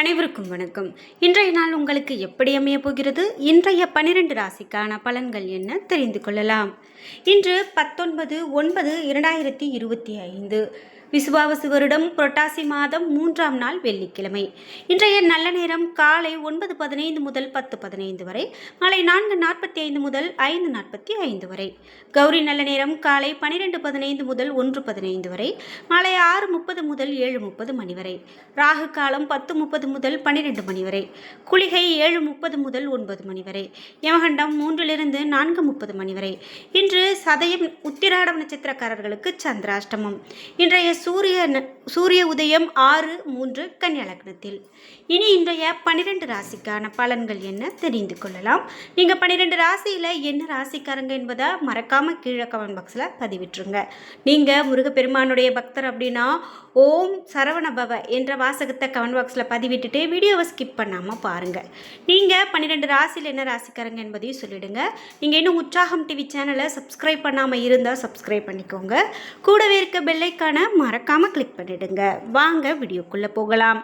அனைவருக்கும் வணக்கம். இன்றைய நாள் உங்களுக்கு எப்படி அமைய போகிறது? இன்றைய 12 ராசிக்கான பலன்கள் என்ன தெரிந்து கொள்ளலாம். இன்று 19/9/2025 விசுவாவசு வருடம் புரட்டாசி மாதம் 3ஆம் நாள் வெள்ளிக்கிழமை. இன்றைய நல்ல நேரம் காலை 9:15 முதல் 10:15 வரை, மாலை 4:45 முதல் 5:45 வரை. கௌரி நல்ல நேரம் காலை 12:15 முதல் 1:15 வரை, மாலை 6:30 முதல் 7:30 மணி வரை. ராகு காலம் 10:30 முதல் 12 மணி வரை. குளிகை 7:30 முதல் 9 மணி வரை. யமகண்டம் 3 4:30 மணி வரை. இன்று சதயம் உத்திராடம் நட்சத்திரக்காரர்களுக்கு சந்திராஷ்டமம். இன்றைய சூரிய உதயம் 6:03 கன்னியா லக்னத்தில். இனி இன்றைய 12 ராசிக்கான பலன்கள் என்ன தெரிந்து கொள்ளலாம். நீங்கள் 12 ராசியில் என்ன ராசிக்காரங்க என்பதை மறக்காமல் கீழே கமெண்ட் பாக்ஸில் பதிவிட்டுருங்க. நீங்கள் முருகப்பெருமானுடைய பக்தர் அப்படின்னா ஓம் சரவணபவ என்ற வாசகத்தை கமெண்ட் பாக்ஸில் பதிவிட்டுட்டு வீடியோவை ஸ்கிப் பண்ணாமல் பாருங்கள். நீங்கள் 12 ராசியில் என்ன ராசிக்காரங்க என்பதையும் சொல்லிவிடுங்க. நீங்கள் இன்னும் உற்சாகம் டிவி சேனலை சப்ஸ்கிரைப் பண்ணாமல் இருந்தால் சப்ஸ்கிரைப் பண்ணிக்கோங்க. கூடவே இருக்க பெல்லைக்கான மறக்காமல் கிளிக் பண்ணிவிடுங்க. வாங்க வீடியோக்குள்ளே போகலாம்.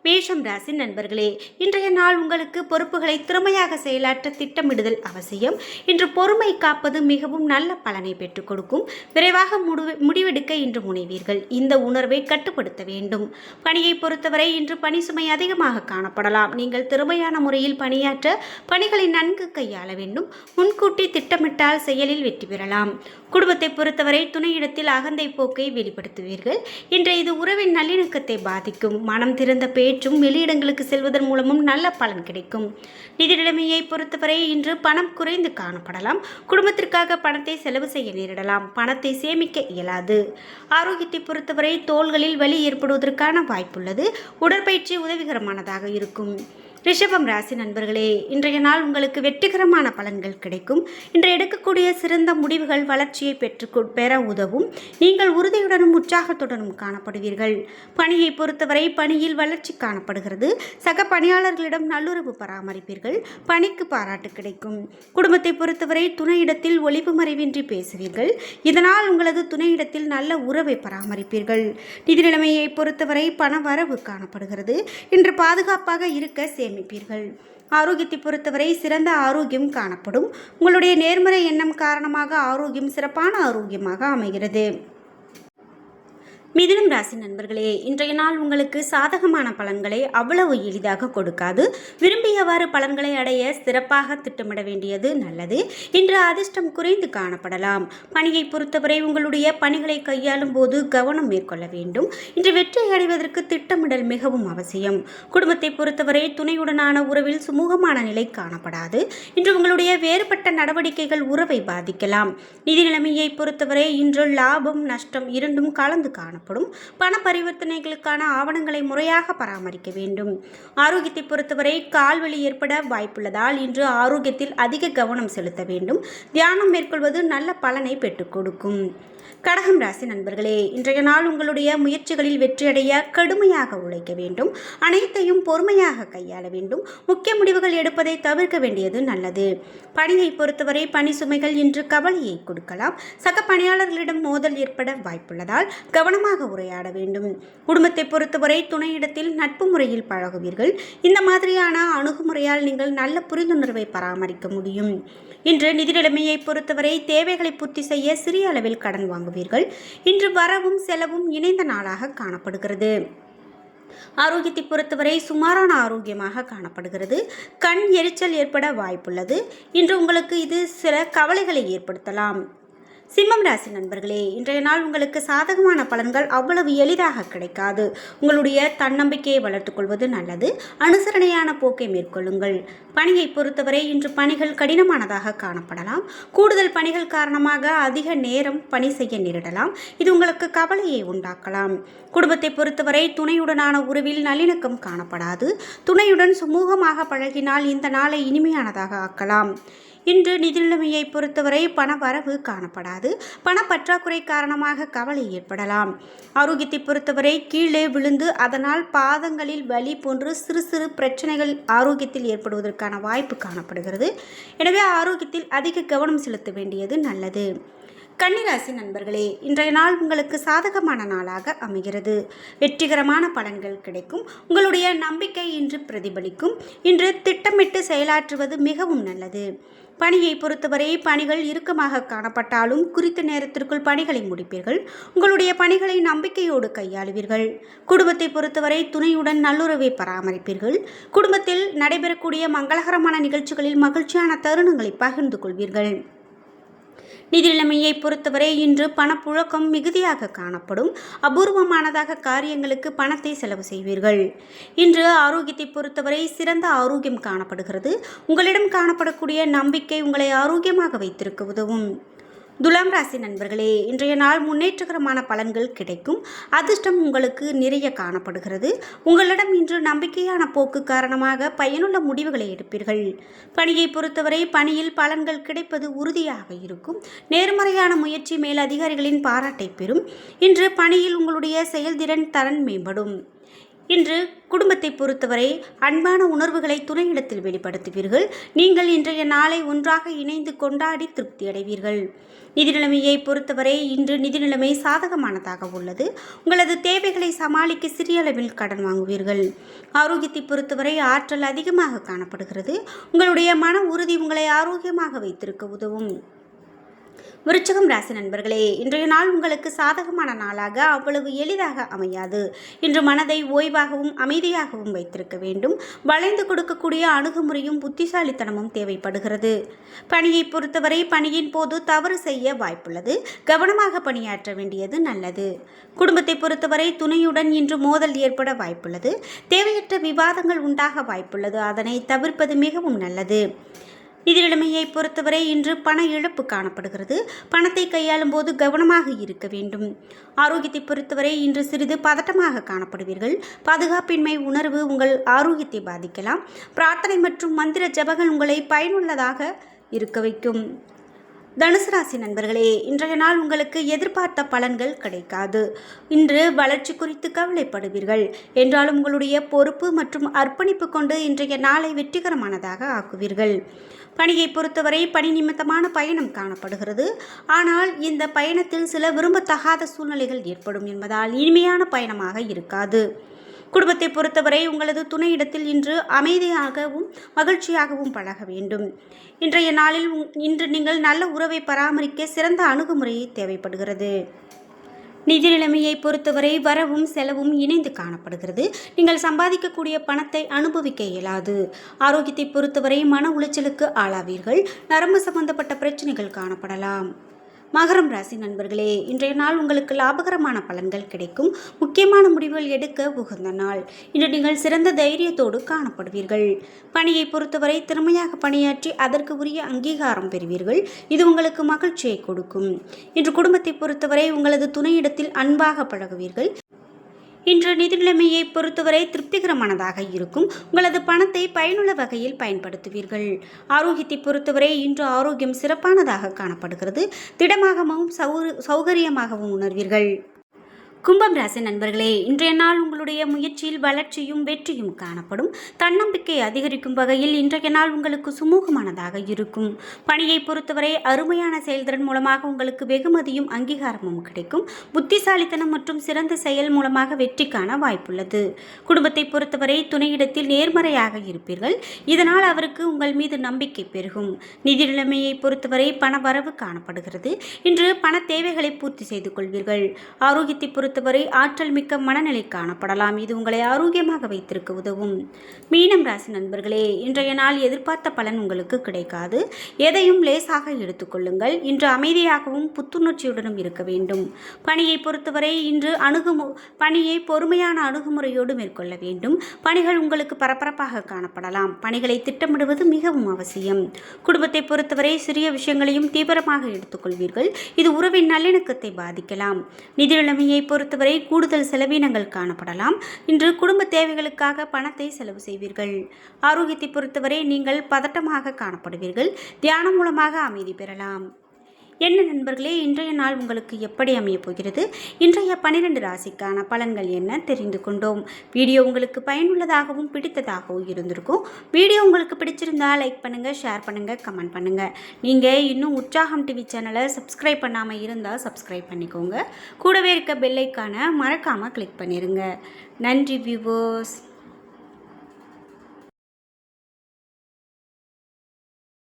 மேஷம் ராசி நண்பர்களே, இன்றைய நாள் உங்களுக்கு பொறுப்புகளை திறமையாக செயலாற்ற திட்டமிடுதல் அவசியம். இன்று பொறுமை காப்பது மிகவும் நல்ல பலனை பெற்றுக் கொடுக்கும். விரைவாக முடிவெடுக்க இன்று முனைவீர்கள். இந்த உணர்வை கட்டுப்படுத்த வேண்டும். பணியை பொறுத்தவரை இன்று பணி சுமை அதிகமாக காணப்படலாம். நீங்கள் திறமையான முறையில் பணியாற்ற பணிகளை நன்கு கையாள வேண்டும். முன்கூட்டி திட்டமிட்டால் செயலில் வெற்றி பெறலாம். குடும்பத்தை பொறுத்தவரை துணையிடத்தில் அகந்தை போக்கை வெளிப்படுத்துவீர்கள். இன்றைய இது உறவின் நல்லிணக்கத்தை பாதிக்கும். மனம் திறந்த பேச்சும் வெளியிடங்களுக்கு செல்வதன் மூலமும் நல்ல பலன் கிடைக்கும். நிதி நிலைமையை பொறுத்தவரை இன்று பணம் குறைந்து காணப்படலாம். குடும்பத்திற்காக பணத்தை செலவு செய்ய நேரிடலாம். பணத்தை சேமிக்க இயலாது. ஆரோக்கியத்தை பொறுத்தவரை தோள்களில் வலி ஏற்படுவதற்கான வாய்ப்புள்ளது. உடற்பயிற்சி உதவிகரமானதாக இருக்கும். ரிஷபம் ராசி நண்பர்களே, இன்றைய நாள் உங்களுக்கு வெற்றிகரமான பலன்கள் கிடைக்கும். இன்று எடுக்கக்கூடிய சிறந்த முடிவுகள் வளர்ச்சியை பெற உதவும். நீங்கள் உறுதியுடனும் உற்சாகத்துடனும் காணப்படுவீர்கள். பணியை பொறுத்தவரை பணியில் வளர்ச்சி காணப்படுகிறது. சக பணியாளர்களிடம் நல்லுறவு பராமரிப்பீர்கள். பணிக்கு பாராட்டு கிடைக்கும். குடும்பத்தை பொறுத்தவரை துணையிடத்தில் ஒளிவு மறைவின்றி பேசுவீர்கள். இதனால் உங்களது துணையிடத்தில் நல்ல உறவை பராமரிப்பீர்கள். நிதி நிலைமையை பொறுத்தவரை பண வரவு காணப்படுகிறது. இன்று பாதுகாப்பாக இருக்க சேமிப்பீர்கள். ஆரோக்கியத்தை பொறுத்தவரை சிறந்த ஆரோக்கியம் காணப்படும். உங்களுடைய நேர்மறை எண்ணம் காரணமாக ஆரோக்கியம் சிறப்பான ஆரோக்கியமாக அமைகிறது. மிதுனம் ராசி நண்பர்களே, இன்றைய நாள் உங்களுக்கு சாதகமான பலன்களை அவ்வளவு எளிதாக கொடுக்காது. விரும்பியவாறு பலன்களை அடைய சிறப்பாக திட்டமிட வேண்டியது நல்லது. இன்று அதிர்ஷ்டம் குறைந்து காணப்படலாம். பணியை பொறுத்தவரை உங்களுடைய பணிகளை கையாளும் போது கவனம் மேற்கொள்ள வேண்டும். இன்று வெற்றி அடைவதற்கு திட்டமிடல் மிகவும் அவசியம். குடும்பத்தை பொறுத்தவரை துணையுடனான உறவில் சுமூகமான நிலை காணப்படாது. இன்று உங்களுடைய வேறுபட்ட நடவடிக்கைகள் உறவை பாதிக்கலாம். நிதி நிலைமையை பொறுத்தவரை இன்று லாபம் நஷ்டம் இரண்டும் கலந்து காணப்படும். பண பரிவர்த்தனைகளுக்கான ஆவணங்களை முறையாக பராமரிக்க வேண்டும். ஆரோக்கியத்தை பொறுத்தவரை கால்வலி ஏற்பட வாய்ப்புள்ளதால் இன்று ஆரோக்கியத்தில் அதிக கவனம் செலுத்த வேண்டும். தியானம் மேற்கொள்வது நல்ல பலனை பெற்றுக் கொடுக்கும். கடகம் ராசி நண்பர்களே, இன்றைய நாள் உங்களுடைய முயற்சிகளில் வெற்றியடைய கடுமையாக உழைக்க வேண்டும். அனைத்தையும் பொறுமையாக கையாள வேண்டும். முக்கிய முடிவுகள் எடுப்பதை தவிர்க்க வேண்டியது நல்லது. பணியை பொறுத்தவரை பணி சுமைகள் இன்று கவலையை கொடுக்கலாம். சக பணியாளர்களிடம் மோதல் ஏற்பட வாய்ப்புள்ளதால் கவனமாக உரையாட வேண்டும். குடும்பத்தை பொறுத்தவரை துணையிடத்தில் நட்பு முறையில் பழகுவீர்கள். இந்த மாதிரியான அணுகுமுறையால் நீங்கள் நல்ல புரிந்துணர்வை பராமரிக்க முடியும். இன்று நிதி நிலைமையை பொறுத்தவரை தேவைகளை பூர்த்தி செய்ய சிறிய அளவில் கடன் வாங்குவீர்கள். இன்று வரவும் செலவும் இணைந்த நாளாக காணப்படுகிறது. ஆரோக்கியத்தை பொறுத்தவரை சுமாரான ஆரோக்கியமாக காணப்படுகிறது. கண் எரிச்சல் ஏற்பட வாய்ப்புள்ளது. இன்று உங்களுக்கு இது சில கவலைகளை ஏற்படுத்தலாம். சிம்மம் ராசி நண்பர்களே, இன்றைய நாள் உங்களுக்கு சாதகமான பலன்கள் அவ்வளவு எளிதாக கிடைக்காது. உங்களுடைய தன்னம்பிக்கையை வளர்த்துக் கொள்வது நல்லது. அனுசரணையான போக்கை மேற்கொள்ளுங்கள். பணியை பொறுத்தவரை இன்று பணிகள் கடினமானதாக காணப்படலாம். கூடுதல் பணிகள் காரணமாக அதிக நேரம் பணி செய்ய நேரிடலாம். இது உங்களுக்கு கவலையை உண்டாக்கலாம். குடும்பத்தை பொறுத்தவரை துணையுடனான உறவில் நல்லிணக்கம் காணப்படாது. துணையுடன் சுமூகமாக பழகினால் இந்த நாளை இனிமையானதாக ஆக்கலாம். இன்று நிதி நிலைமையை பொறுத்தவரை பண வரவு காணப்படாது. பணப்பற்றாக்குறை காரணமாக கவலை ஏற்படலாம். ஆரோக்கியத்தை பொறுத்தவரை கீழே விழுந்து அதனால் பாதங்களில் வலி போன்று சிறு சிறு பிரச்சனைகள் ஆரோக்கியத்தில் ஏற்படுவதற்கான வாய்ப்பு காணப்படுகிறது. எனவே ஆரோக்கியத்தில் அதிக கவனம் செலுத்த வேண்டியது நல்லது. கன்னிராசி நண்பர்களே, இன்றைய நாள் உங்களுக்கு சாதகமான நாளாக அமைகிறது. வெற்றிகரமான பலன்கள் கிடைக்கும். உங்களுடைய நம்பிக்கை இன்று பிரதிபலிக்கும். இன்று திட்டமிட்டு செயலாற்றுவது மிகவும் நல்லது. பணியை பொறுத்தவரை பணிகள் இறுக்கமாக காணப்பட்டாலும் குறித்த நேரத்திற்குள் பணிகளை முடிப்பீர்கள். உங்களுடைய பணிகளை நம்பிக்கையோடு கையாளுவீர்கள். குடும்பத்தை பொறுத்தவரை துணையுடன் நல்லுறவை பராமரிப்பீர்கள். குடும்பத்தில் நடைபெறக்கூடிய மங்களகரமான நிகழ்ச்சிகளில் மகிழ்ச்சியான தருணங்களை பகிர்ந்து கொள்வீர்கள். நிதி நிலைமையை பொறுத்தவரை இன்று பணப்புழக்கம் மிகுதியாக காணப்படும். அபூர்வமானதாக காரியங்களுக்கு பணத்தை செலவு செய்வீர்கள். இன்று ஆரோக்கியத்தை பொறுத்தவரை சிறந்த ஆரோக்கியம் காணப்படுகிறது. உங்களிடம் காணப்படக்கூடிய நம்பிக்கை உங்களை ஆரோக்கியமாக வைத்திருக்க உதவும். துலாம் ராசி நண்பர்களே, இன்றைய நாள் முன்னேற்றகரமான பலன்கள் கிடைக்கும். அதிர்ஷ்டம் உங்களுக்கு நிறைய காணப்படுகிறது. உங்களிடம் இன்று நம்பிக்கையான போக்கு காரணமாக பயனுள்ள முடிவுகளை எடுப்பீர்கள். பணியை பொறுத்தவரை பணியில் பலன்கள் கிடைப்பது உறுதியாக இருக்கும். நேர்மறையான முயற்சி மேல் அதிகாரிகளின் பாராட்டை பெறும். இன்று பணியில் உங்களுடைய செயல்திறன் தரன் மேம்படும். இன்று குடும்பத்தை பொறுத்தவரை அன்பான உணர்வுகளை துணையிடத்தில் வெளிப்படுத்துவீர்கள். நீங்கள் இன்றைய நாளை ஒன்றாக இணைந்து கொண்டாடி திருப்தி அடைவீர்கள். நிதி நிலைமையை பொறுத்தவரை இன்று நிதி நிலைமை சாதகமானதாக உள்ளது. உங்களது தேவைகளை சமாளிக்க சிறிய அளவில் கடன் வாங்குவீர்கள். ஆரோக்கியத்தை பொறுத்தவரை ஆற்றல் அதிகமாக காணப்படுகிறது. உங்களுடைய மன உறுதி உங்களை ஆரோக்கியமாக வைத்திருக்க உதவும். விருச்சிகம் ராசி நண்பர்களே, இன்றைய நாள் உங்களுக்கு சாதகமான நாளாக அவ்வளவு எளிதாக அமையாது. இன்று மனதை ஓய்வாகவும் அமைதியாகவும் வைத்திருக்க வேண்டும். வளைந்து கொடுக்கக்கூடிய அணுகுமுறையும் புத்திசாலித்தனமும் தேவைப்படுகிறது. பணியை பொறுத்தவரை பணியின் போது தவறு செய்ய வாய்ப்புள்ளது. கவனமாக பணியாற்ற வேண்டியது நல்லது. குடும்பத்தை பொறுத்தவரை துணையுடன் இன்று மோதல் ஏற்பட வாய்ப்புள்ளது. தேவையற்ற விவாதங்கள் உண்டாக வாய்ப்புள்ளது. அதனை தவிர்ப்பது மிகவும் நல்லது. நிதி நிலைமையை பொறுத்தவரை இன்று பண இழப்பு காணப்படுகிறது. பணத்தை கையாளும் போது கவனமாக இருக்க வேண்டும். ஆரோக்கியத்தை பொறுத்தவரை இன்று சிறிது பதட்டமாக காணப்படுவீர்கள். பாதுகாப்பின்மை உணர்வு உங்கள் ஆரோக்கியத்தை பாதிக்கலாம். பிரார்த்தனை மற்றும் மந்திர ஜபங்கள் உங்களை பயனுள்ளதாக இருக்க வைக்கும். தனுசு ராசி நண்பர்களே, இன்றைய நாள் உங்களுக்கு எதிர்பார்த்த பலன்கள் கிடைக்காது. இன்று வளர்ச்சி குறித்து கவலைப்படுவீர்கள். என்றாலும் உங்களுடைய பொறுப்பு மற்றும் அர்ப்பணிப்பு கொண்டு இன்றைய நாளை வெற்றிகரமானதாக ஆக்குவீர்கள். பணியை பொறுத்தவரை பணி நிமித்தமான பயணம் காணப்படுகிறது. ஆனால் இந்த பயணத்தில் சில விரும்பத்தகாத சூழ்நிலைகள் ஏற்படும் என்பதால் இனிமையான பயணமாக இருக்காது. குடும்பத்தை பொறுத்தவரை உங்களது துணையிடத்தில் இன்று அமைதியாகவும் மகிழ்ச்சியாகவும் பழக வேண்டும். இன்றைய நாளில் இன்று நீங்கள் நல்ல உறவை பராமரிக்க சிறந்த அணுகுமுறை தேவைப்படுகிறது. நிதி நிலைமையை பொறுத்தவரை வரவும் செலவும் இணைந்து காணப்படுகிறது. நீங்கள் சம்பாதிக்கக்கூடிய பணத்தை அனுபவிக்க இயலாது. ஆரோக்கியத்தை பொறுத்தவரை மன உளைச்சலுக்கு ஆளாவீர்கள். நரம்பு சம்பந்தப்பட்ட பிரச்சனைகள் காணப்படலாம். மகரம் ராசி நண்பர்களே, இன்றைய நாள் உங்களுக்கு லாபகரமான பலன்கள் கிடைக்கும். முக்கியமான முடிவுகள் எடுக்க உகந்த நாள். இன்று நீங்கள் சிறந்த தைரியத்தோடு காணப்படுவீர்கள். பணியை பொறுத்தவரை திறமையாக பணியாற்றி அதற்கு உரிய அங்கீகாரம் பெறுவீர்கள். இது உங்களுக்கு மகிழ்ச்சியை கொடுக்கும். இன்று குடும்பத்தை பொறுத்தவரை உங்களது துணையிடத்தில் அன்பாக பழகுவீர்கள். இன்று நிதி நிலைமையை பொறுத்தவரை திருப்திகரமானதாக இருக்கும். உங்களது பணத்தை பயனுள்ள வகையில் பயன்படுத்துவீர்கள். ஆரோக்கியத்தை பொறுத்தவரை இன்று ஆரோக்கியம் சிறப்பானதாக காணப்படுகிறது. திடமாகவும் சௌகரியமாகவும் உணர்வீர்கள். கும்பம் ராசி நண்பர்களே, இன்றைய நாள் உங்களுடைய முயற்சியில் வளர்ச்சியும் வெற்றியும் காணப்படும். தன்னம்பிக்கை அதிகரிக்கும் வகையில் இன்றைய நாள் உங்களுக்கு சுமூகமானதாக இருக்கும். பணியை பொறுத்தவரை அருமையான செயல்திறன் மூலமாக உங்களுக்கு வெகுமதியும் அங்கீகாரமும் கிடைக்கும். புத்திசாலித்தனம் மற்றும் சிறந்த செயல் மூலமாக வெற்றிக்கான வாய்ப்புள்ளது. குடும்பத்தை பொறுத்தவரை துணையிடத்தில் நேர்மறையாக இருப்பீர்கள். இதனால் அவருக்கு உங்கள் மீது நம்பிக்கை பெருகும். நிதி நிலைமையை பொறுத்தவரை பண வரவு காணப்படுகிறது. இன்று பண தேவைகளை பூர்த்தி செய்து கொள்வீர்கள். ஆரோக்கியத்தை பொறுத்தவரை ஆற்றல் மிக்க மனநிலை காணப்படலாம். இது உங்களை ஆரோக்கியமாக வைத்திருக்க உதவும். மீனம் ராசி நண்பர்களே, இன்றைய நாள் எதிர்பார்த்த பலன் உங்களுக்கு கிடைக்காது. எதையும் லேசாக எடுத்துக்கொள்ளுங்கள். இன்று அமைதியாகவும் புத்துணர்ச்சியுடனும் இருக்க வேண்டும். பணியை பொறுத்தவரை இன்று பணியை பொறுமையான அணுகுமுறையோடு மேற்கொள்ள வேண்டும். பணிகள் உங்களுக்கு பரபரப்பாக காணப்படலாம். பணிகளை திட்டமிடுவது மிகவும் அவசியம். குடும்பத்தை பொறுத்தவரை சிறிய விஷயங்களையும் தீவிரமாக எடுத்துக்கொள்வீர்கள். இது உறவின் நல்லிணக்கத்தை பாதிக்கலாம். நிதி நிலைமையை பொறுத்தவரை கூடுதல் செலவினங்கள் காணப்படலாம். இன்று குடும்ப தேவைகளுக்காக பணத்தை செலவு செய்வீர்கள். ஆரோக்கியத்தை பொறுத்தவரை நீங்கள் பதட்டமாக காணப்படுவீர்கள். தியானம் மூலமாக அமைதி பெறலாம். என்ன நண்பர்களே, இன்றைய நாள் உங்களுக்கு எப்படி அமையப் போகிறது? இன்றைய 12 ராசிக்கான பலன்கள் என்ன தெரிந்து கொண்டோம். வீடியோ உங்களுக்கு பயனுள்ளதாகவும் பிடித்ததாகவும் இருந்திருக்கும். வீடியோ உங்களுக்கு பிடிச்சிருந்தா லைக் பண்ணுங்கள், ஷேர் பண்ணுங்கள், கமெண்ட் பண்ணுங்கள். நீங்கள் இன்னும் உற்சாகம் டிவி சேனலை சப்ஸ்கிரைப் பண்ணாமல் இருந்தால் சப்ஸ்கிரைப் பண்ணிக்கோங்க. கூடவே இருக்க பெல் ஐக்கானை மறக்காமல் கிளிக் பண்ணிடுங்க. நன்றி வியூவர்ஸ்.